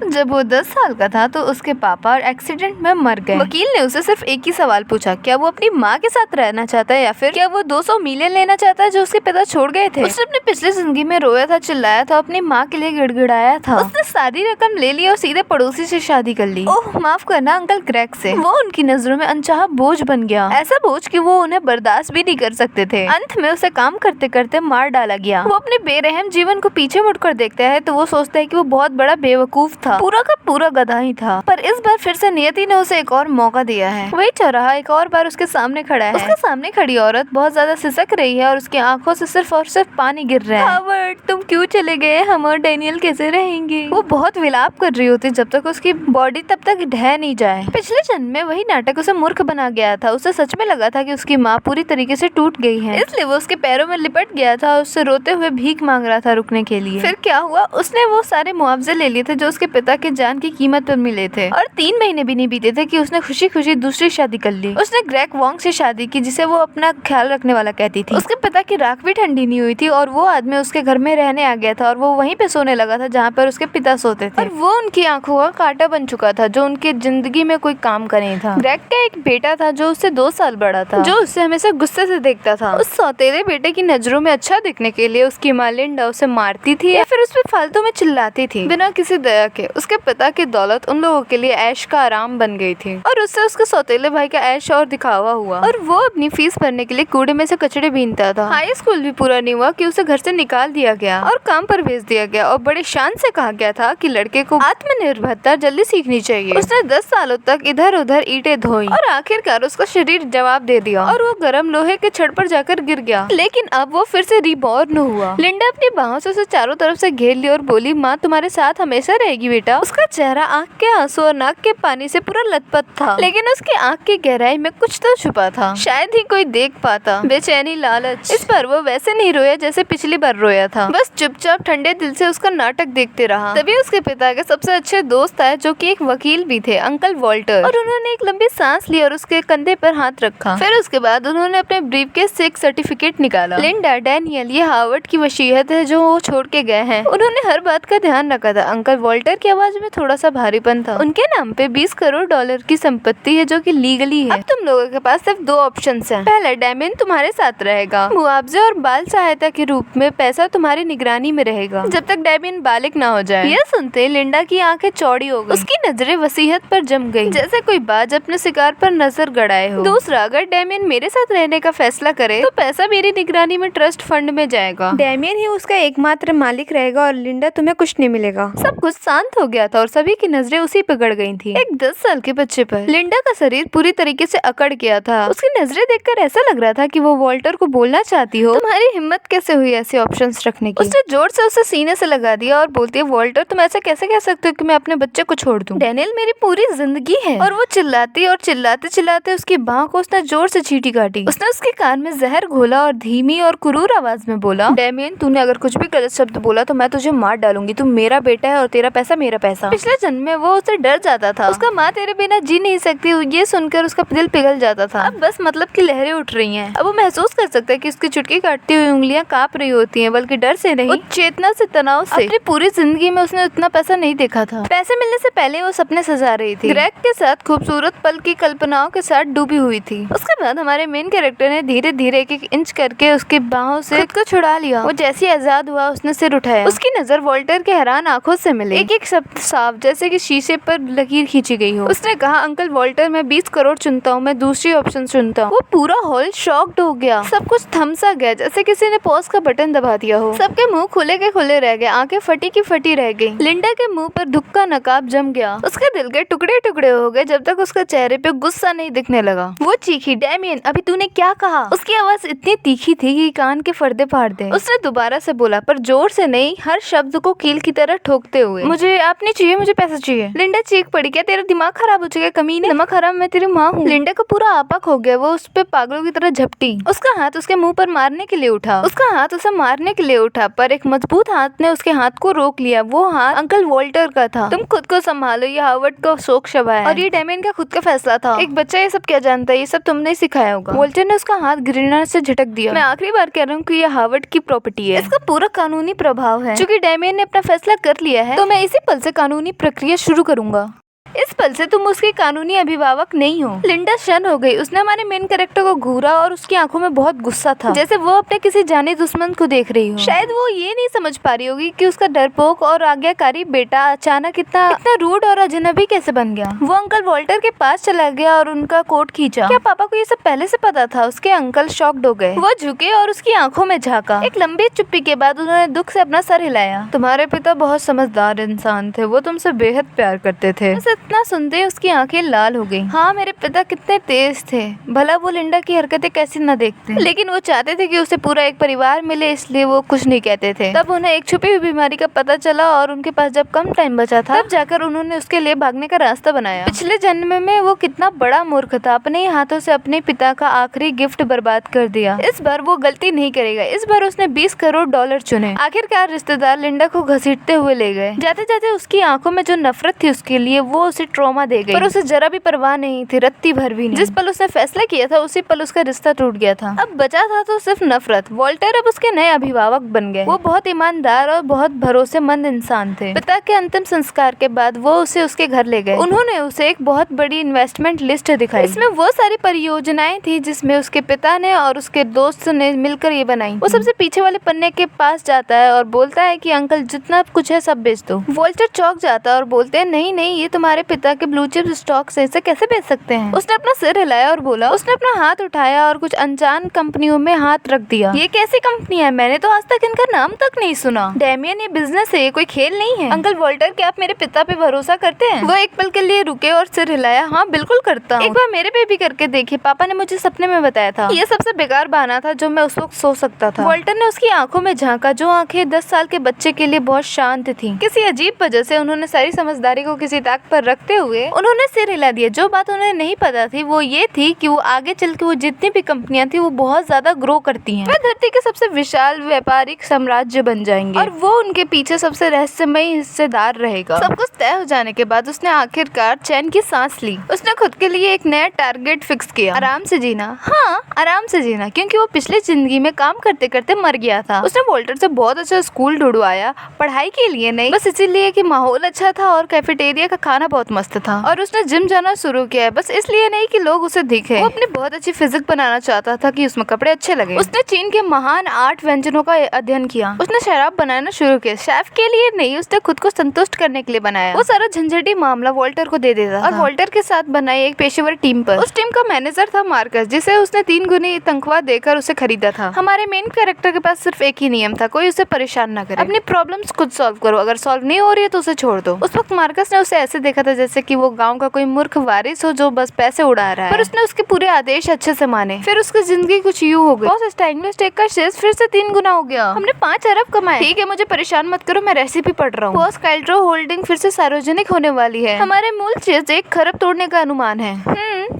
जब वो 10 साल का था तो उसके पापा एक्सीडेंट में मर गए। वकील ने उसे सिर्फ एक ही सवाल पूछा, क्या वो अपनी माँ के साथ रहना चाहता है या फिर क्या वो 200 मिलियन लेना चाहता है जो उसके पिता छोड़ गए थे। उसने अपनी पिछली जिंदगी में रोया था, चिल्लाया था, अपनी माँ के लिए गिड़गिड़ाया था। उसने सारी रकम ले ली और सीधे पड़ोसी से शादी कर ली। ओह माफ करना अंकल ग्रेग से। वो उनकी नजरों में अनचाहा बोझ बन गया, ऐसा बोझ कि वो उन्हें बर्दाश्त भी नहीं कर सकते थे। अंत में उसे काम करते करते मार डाला गया। वो अपने बेरहम जीवन को पीछे मुड़कर देखता है तो वो सोचता है कि वो बहुत बड़ा बेवकूफ था, पूरा का पूरा गधा ही था। पर इस बार फिर से नियति ने उसे एक और मौका दिया है। वही चौराहा एक और बार उसके सामने खड़ा है। उसके सामने खड़ी औरत बहुत ज्यादा सिसक रही है और उसकी आंखों से सिर्फ और सिर्फ पानी गिर रहा है। हावर्ड तुम क्यों चले गए, हम और डैनियल कैसे रहेंगे। वो बहुत विलाप कर रही होती जब तक उसकी बॉडी तब तक ढह नहीं जाए। पिछले जन्म में वही नाटक उसे मूर्ख बना गया था। उसे सच में लगा था कि उसकी माँ पूरी तरीके से टूट गई है, इसलिए वो उसके पैरों में लिपट गया था और उससे रोते हुए भीख मांग रहा था रुकने के लिए। फिर क्या हुआ, उसने वो सारे मुआवजे ले लिए थे जो उसके पिता के जान की कीमत पर मिले थे और 3 महीने भी नहीं बीते थे कि उसने खुशी खुशी दूसरी शादी कर ली। उसने ग्रेग वोंग से शादी की जिसे वो अपना ख्याल रखने वाला कहती थी। उसके पिता की राख भी ठंडी नहीं हुई थी और वो आदमी उसके घर में रहने आ गया था और वो वहीं पे सोने लगा था जहाँ पर उसके पिता सोते थे और वो उनकी आंखों का कांटा बन चुका था जो उनकी जिंदगी में कोई काम का नहीं था। ग्रेग का एक बेटा था जो उससे 2 साल बड़ा था, जो उससे हमेशा गुस्से से देखता था। उस सौतेले बेटे की नजरों में अच्छा दिखने के लिए उसकी माँ लिंडा उसे मारती थी या फिर उस पर फालतू में चिल्लाती थी बिना किसी दया के। उसके पिता की दौलत उन लोगों के लिए ऐश का आराम बन गई थी और उससे उसके सौतेले भाई का ऐश और दिखावा हुआ और वो अपनी फीस भरने के लिए कूड़े में से कचड़े बीनता था। हाई स्कूल भी पूरा नहीं हुआ कि उसे घर से निकाल दिया गया और काम पर भेज दिया गया और बड़े शान से कहा गया था कि लड़के को आत्मनिर्भरता जल्दी सीखनी चाहिए। उसने 10 सालों तक इधर उधर ईंटें धोई और आखिरकार उसका शरीर जवाब दे दिया और वो गर्म लोहे के छड़ पर जाकर गिर गया। लेकिन अब वो फिर से रिबॉर्न हुआ। लिंडा अपनी बाहों से उसे चारों तरफ से घेर ली और बोली, माँ तुम्हारे साथ हमेशा रहेगी बेटा। उसका चेहरा आंख के आंसू और नाक के पानी से पूरा लथपथ था, लेकिन उसकी आंख की गहराई में कुछ तो छुपा था, शायद ही कोई देख पाता। बेचैनी, लालच। इस बार वो वैसे नहीं रोया जैसे पिछली बार रोया था, बस चुपचाप ठंडे दिल से उसका नाटक देखते रहा। तभी उसके पिता के सबसे अच्छे दोस्त आए जो कि एक वकील भी थे, अंकल वॉल्टर, और उन्होंने एक लंबी सांस ली और उसके कंधे पर हाथ रखा। फिर उसके बाद उन्होंने अपने ब्रीफकेस से एक सर्टिफिकेट निकाला। लिंडा, डैनियल, ये हार्वर्ड की वसीयत है जो वो छोड़ के गए हैं। उन्होंने हर बात का ध्यान रखा था। अंकल वॉल्टर की आवाज में थोड़ा सा भारीपन था। उनके नाम पे 20 करोड़ डॉलर की संपत्ति है जो कि लीगली है। अब तुम लोगों के पास सिर्फ 2 ऑप्शंस हैं। पहला, डैमियन तुम्हारे साथ रहेगा, मुआवजे और बाल सहायता के रूप में पैसा तुम्हारी निगरानी में रहेगा जब तक डैमियन बालिग ना हो जाए। यह सुनते लिंडा की आंखें चौड़ी हो गई। उसकी नजरें वसीयत पर जम गई जैसे कोई बाज अपने शिकार पर नजर गड़ाए हो। दूसरा, अगर डैमियन मेरे साथ रहने का फैसला करे तो पैसा मेरी निगरानी में ट्रस्ट फंड में जाएगा। डैमियन ही उसका एकमात्र मालिक रहेगा और लिंडा तुम्हें कुछ नहीं मिलेगा। सब कुछ शांत हो गया था और सभी की नजरें उसी पे गड़ गई थी, एक 10 साल के बच्चे पर। लिंडा का शरीर पूरी तरीके से अकड़ गया था। उसकी नजरें देखकर ऐसा लग रहा था कि वो वॉल्टर को बोलना चाहती हो, तुम्हारी हिम्मत कैसे हुई ऐसे ऑप्शंस रखने की। उसने जोर से उसे सीने से लगा दिया और बोलती है, वॉल्टर तुम ऐसा कैसे कह सकते हो कि मैं अपने बच्चे को छोड़ दूं? डैनियल मेरी पूरी जिंदगी है। और वो चिल्लाती और चिल्लाते चिल्लाते उसकी बाह को उसने जोर से चींटी काटी। उसने उसके कान में जहर घोला और धीमी और क्रूर आवाज में बोला, डैमियन तूने अगर कुछ भी गलत शब्द बोला तो मैं तुझे मार डालूंगी। तू मेरा बेटा है और तेरा पैसा मेरा पैसा। पिछले जन्म में वो उससे डर जाता था। उसका माँ तेरे बिना जी नहीं सकती, ये सुनकर उसका दिल पिघल जाता था। अब बस मतलब की लहरें उठ रही हैं। अब वो महसूस कर सकता है कि उसकी चुटकी काटती हुई उंगलियां कांप रही होती हैं, बल्कि डर से नहीं, चेतना से, तनाव से। अपनी पूरी जिंदगी में उसने उतना पैसा नहीं देखा था। पैसे मिलने से पहले वो सपने सजा रही थी, ग्रेग के साथ खूबसूरत पल की कल्पनाओं के साथ डूबी हुई थी। उसके बाद हमारे मेन कैरेक्टर ने धीरे धीरे एक इंच करके उसके बाहों से खुद को छुड़ा लिया। वो जैसे आजाद हुआ उसने सिर उठाया। उसकी नजर वॉल्टर के हैरान आंखों से मिली। एक एक शब्द साफ जैसे कि शीशे पर लकीर खींची गई हो। उसने कहा, अंकल वॉल्टर मैं 20 करोड़ चुनता हूँ, मैं दूसरी ऑप्शन चुनता हूँ। वो पूरा हॉल शॉक्ड हो गया। सब कुछ थम सा गया जैसे किसी ने पॉज का बटन दबा दिया हो। सबके मुंह खुले के खुले रह गए, आंखें फटी की फटी रह गई। लिंडा के मुंह पर दुख का नकाब जम गया। उसके दिल के टुकड़े टुकड़े हो गए जब तक उसके चेहरे पे गुस्सा नहीं दिखने लगा। वो चीखी, डैमियन अभी तूने क्या कहा? उसकी आवाज इतनी तीखी थी कि कान के पर्दे फाड़ दे। उसने दोबारा से बोला, पर जोर से नहीं, हर शब्द को कील की तरह ठोकते हुए, मुझे आप नहीं चाहिए, मुझे पैसा चाहिए। लिंडा चीख पड़ी, क्या तेरा दिमाग खराब हो चुका है कमीने? नमक हराम, मैं तेरी माँ हूँ। लिंडा का पूरा आपक हो गया। वो उस पे पागलों की तरह झपटी। उसका हाथ उसके मुंह पर मारने के लिए उठा। उसका हाथ उसे मारने के लिए उठा, पर एक मजबूत हाथ ने उसके हाथ को रोक लिया। वो हाथ अंकल वॉल्टर का था। तुम खुद को संभालो, ये हार्वर्ड का शोक शबा है और ये डैमियन का खुद का फैसला था। एक बच्चा ये सब क्या जानता है? ये सब तुमने सिखाया होगा। वॉल्टर ने उसका हाथ घृणा से झटक दिया। मैं आखिरी बार कह रहा हूँ कि ये हार्वर्ड की प्रॉपर्टी है, इसका पूरा कानूनी प्रभाव है। चूंकि डैमियन ने अपना फैसला कर लिया है तो मैं इसी पल से कानूनी प्रक्रिया शुरू करूंगा। इस पल से तुम उसकी कानूनी अभिभावक नहीं हो। लिंडा शन हो गई। उसने हमारे मेन कैरेक्टर को घूरा और उसकी आंखों में बहुत गुस्सा था, जैसे वो अपने किसी जाने दुश्मन को देख रही हो। शायद वो ये नहीं समझ पा रही होगी कि उसका डरपोक और आज्ञाकारी बेटा अचानक इतना रूड और अजनबी कैसे बन गया। वो अंकल वॉल्टर के पास चला गया और उनका कोट खींचा। क्या पापा को ये सब पहले से पता था? उसके अंकल शॉक्ड हो गए। वो झुके और उसकी आंखों में झांका। एक लंबी चुप्पी के बाद उन्होंने दुख से अपना सर हिलाया। तुम्हारे पिता बहुत समझदार इंसान थे, वो तुमसे बेहद प्यार करते थे। इतना सुनते उसकी आंखें लाल हो गई। हाँ, मेरे पिता कितने तेज थे। भला वो लिंडा की हरकतें कैसी न देखते, लेकिन वो चाहते थे कि उसे पूरा एक परिवार मिले, इसलिए वो कुछ नहीं कहते थे। तब उन्हें एक छुपी हुई बीमारी का पता चला और उनके पास जब कम टाइम बचा था, तब जाकर उन्होंने उसके लिए भागने का रास्ता बनाया। पिछले जन्म में वो कितना बड़ा मूर्ख था, अपने ही हाथों से अपने पिता का आखिरी गिफ्ट बर्बाद कर दिया। इस बार वो गलती नहीं करेगा। इस बार उसने 20 करोड़ डॉलर चुने। आखिरकार रिश्तेदार लिंडा को घसीटते हुए ले गए। जाते जाते उसकी आंखों में जो नफरत थी उसके लिए, वो उसे ट्रॉमा दे गई, पर उसे जरा भी परवाह नहीं थी, रत्ती भर भी नहीं। जिस पल उसने फैसला किया था उसी पल उसका रिश्ता टूट गया था। अब बचा था तो सिर्फ नफरत। वॉल्टर अब उसके नए अभिभावक बन गए। वो बहुत ईमानदार और बहुत भरोसेमंद इंसान थे। पिता के अंतिम संस्कार के बाद वो उसे उसके घर ले गए। उन्होंने उसे एक बहुत बड़ी इन्वेस्टमेंट लिस्ट दिखाई। इसमें वो सारी परियोजनाएं थी जिसमें उसके पिता ने और उसके दोस्त ने मिलकर ये बनाई। वो सबसे पीछे वाले पन्ने के पास जाता है और बोलता है कि अंकल जितना कुछ है सब बेच दो। वॉल्टर चौंक जाता है और बोलते हैं नहीं नहीं, ये तुम्हारे पिता के ब्लू चिप स्टॉक से इसे कैसे बेच सकते हैं। उसने अपना सिर हिलाया और बोला। उसने अपना हाथ उठाया और कुछ अनजान कंपनियों में हाथ रख दिया। ये कैसी कंपनी है? मैंने तो आज तक इनका नाम तक नहीं सुना। डैमियन, ये बिजनेस है, ये कोई खेल नहीं है। अंकल वॉल्टर, क्या आप मेरे पिता पे भरोसा करते हैं? वो एक पल के लिए रुके और सिर हिलाया। हाँ बिल्कुल करता हूँ। एक बार मेरे पे भी करके देखिए, पापा ने मुझे सपने में बताया था। ये सबसे बेकार बहाना था जो मैं उस वक्त सोच सकता था। वॉल्टर ने उसकी आंखों में झांका, जो आंखें 10 साल के बच्चे के लिए बहुत शांत थी। किसी अजीब वजह से उन्होंने सारी समझदारी को किसी ताक पर रखते हुए उन्होंने सिर हिला दिया। जो बात उन्हें नहीं पता थी वो ये थी कि वो आगे चल के वो जितनी भी कंपनियां थी वो बहुत ज्यादा ग्रो करती हैं। वे धरती के सबसे विशाल व्यापारिक साम्राज्य बन जाएंगे और वो उनके पीछे सबसे रहस्यमयी हिस्सेदार रहेगा। सब कुछ तय हो जाने के बाद उसने आखिरकार चैन की सांस ली। उसने खुद के लिए एक नया टारगेट फिक्स किया, आराम से जीना। हाँ, आराम से जीना, क्योंकि वो पिछली जिंदगी में काम करते करते मर गया था। उसने वॉल्टर से बहुत अच्छा स्कूल ढूंढवाया, पढ़ाई के लिए नहीं, बस इसीलिए कि माहौल अच्छा था और कैफेटेरिया का खाना बहुत मस्त था। और उसने जिम जाना शुरू किया है, बस इसलिए नहीं कि लोग उसे दिखे। वो अपनी बहुत अच्छी फिजिक बनाना चाहता था कि उसमें कपड़े अच्छे लगे। उसने चीन के महान 8 व्यंजनों का अध्ययन किया। उसने शराब बनाना शुरू किया, शेफ के लिए नहीं, उसने खुद को संतुष्ट करने के लिए बनाया। वो सारा झंझटी मामला वॉल्टर को दे देता और वॉल्टर के साथ बनाई एक पेशेवर टीम पर। उस टीम का मैनेजर था मार्कस, जिसे उसने 3 गुनी तनख्वाह देकर उसे खरीदा था। हमारे मेन कैरेक्टर के पास सिर्फ एक ही नियम था, कोई उसे परेशान न करे। अपनी प्रॉब्लम्स खुद सॉल्व करो, अगर सॉल्व नहीं हो रही है तो उसे छोड़ दो। उस वक्त मार्कस ने उसे ऐसे देखा था जैसे कि वो गांव का कोई मूर्ख वारिस हो जो बस पैसे उड़ा रहा है, पर उसने उसके पूरे आदेश अच्छे से माने। फिर उसकी जिंदगी कुछ यूं हो गई। बॉस, स्टैंगलो स्टेक का शेयर फिर से 3 गुना हो गया। हमने 5 अरब कमाए। ठीक है, मुझे परेशान मत करो, मैं रेसिपी पढ़ रहा हूँ। बॉस, काइल्ड्रो होल्डिंग फिर से सार्वजनिक होने वाली है। हमारे मूल शेयर्स 1 खरब तोड़ने का अनुमान है।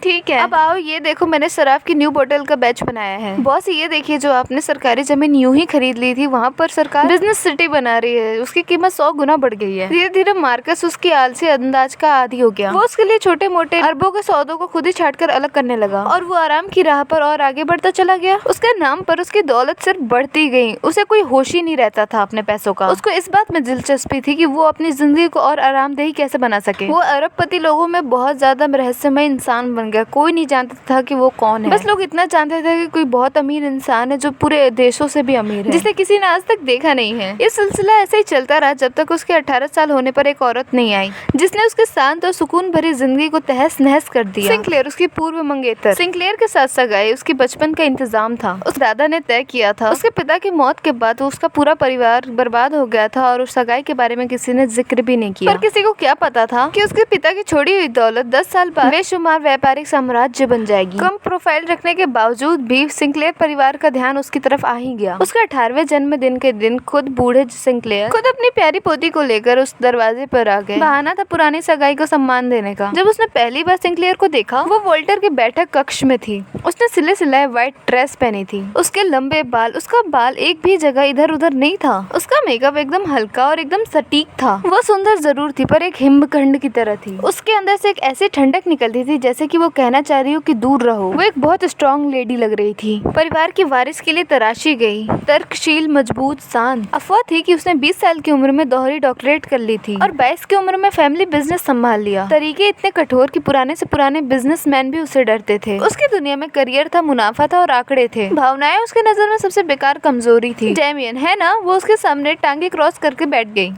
ठीक है, अब आओ ये देखो, मैंने शराब की न्यू बोतल का बैच बनाया है। बॉस, ये देखिए, जो आपने सरकारी जमीन यूं ही खरीद ली थी, वहाँ पर सरकार बिजनेस सिटी बना रही है। उसकी कीमत 100 गुना बढ़ गई है। धीरे धीरे मार्कस उसकी आलसी अंदाज का आदी हो गया। वो उसके लिए छोटे मोटे अरबों के सौदों को खुद ही छांटकर अलग करने लगा और वो आराम की राह पर और आगे बढ़ता चला गया। उसके नाम पर उसकी दौलत सिर्फ बढ़ती गई। उसे कोई होश ही नहीं रहता था अपने पैसों का। उसको इस बात में दिलचस्पी थी कि वो अपनी जिंदगी को और आरामदेही कैसे बना सके। वो अरबपति लोगों में बहुत ज्यादा रहस्यमय इंसान बन गया। कोई नहीं जानता था कि वो कौन है। बस लोग इतना जानते थे कि कोई बहुत अमीर इंसान है जो पूरे देशों से भी अमीर है, जिसे किसी ने आज तक देखा नहीं है। ये सिलसिला ऐसे ही चलता रहा जब तक उसके 18 साल होने पर एक औरत नहीं आई जिसने उसके शांत और सुकून भरी जिंदगी को तहस नहस कर दिया। सिंक्लेयर, उसकी पूर्व मंगेतर। सिंक्लेयर के साथ सगाई उसकी बचपन का इंतजाम था। उस दादा ने तय किया था। उसके पिता की मौत के बाद उसका पूरा परिवार बर्बाद हो गया था और उस सगाई के बारे में किसी ने जिक्र भी नहीं किया। पर किसी को क्या पता था कि उसके पिता की छोड़ी हुई दौलत 10 साल बाद बेशुमार व्यापारिक साम्राज्य बन जाएगी। कम प्रोफाइल रखने के बावजूद भी सिंक्लेयर परिवार का ध्यान उसकी तरफ आ ही गया। उसके 18वें जन्मदिन के दिन खुद बूढ़े सिंक्लेयर खुद अपनी प्यारी पोती को लेकर उस दरवाजे पर आ गए। बहाना था पुरानी सगाई को सम्मान देने का। जब उसने पहली बार सिंक्लेयर को देखा, वो वॉल्टर के बैठक कक्ष में थी। उसने सिले सिलाए व्हाइट ड्रेस पहनी थी। उसके लंबे बाल, उसका बाल एक भी जगह इधर उधर नहीं था। उसका मेकअप एकदम हल्का और एकदम सटीक था। वो सुंदर जरूर थी पर एक हिमखंड की तरह थी। उसके अंदर से एक ऐसी ठंडक निकलती थी जैसे कि वो कहना चाह रही हूँ कि दूर रहो। वो एक बहुत स्ट्रॉन्ग लेडी लग रही थी। परिवार की वारिस के लिए तराशी गई। तर्कशील, मजबूत, शांत। अफवाह थी कि उसने 20 साल की उम्र में दोहरी डॉक्टरेट कर ली थी और 22 की उम्र में फैमिली बिजनेस संभाल लिया। तरीके इतने कठोर कि पुराने से पुराने बिजनेसमैन भी उससे डरते थे। उसकी दुनिया में करियर था, मुनाफा था और आंकड़े थे। भावनाएं उसके नजर में सबसे बेकार कमजोरी थी। डेमियन है ना, वो उसके सामने टांगे क्रॉस करके बैठ गई।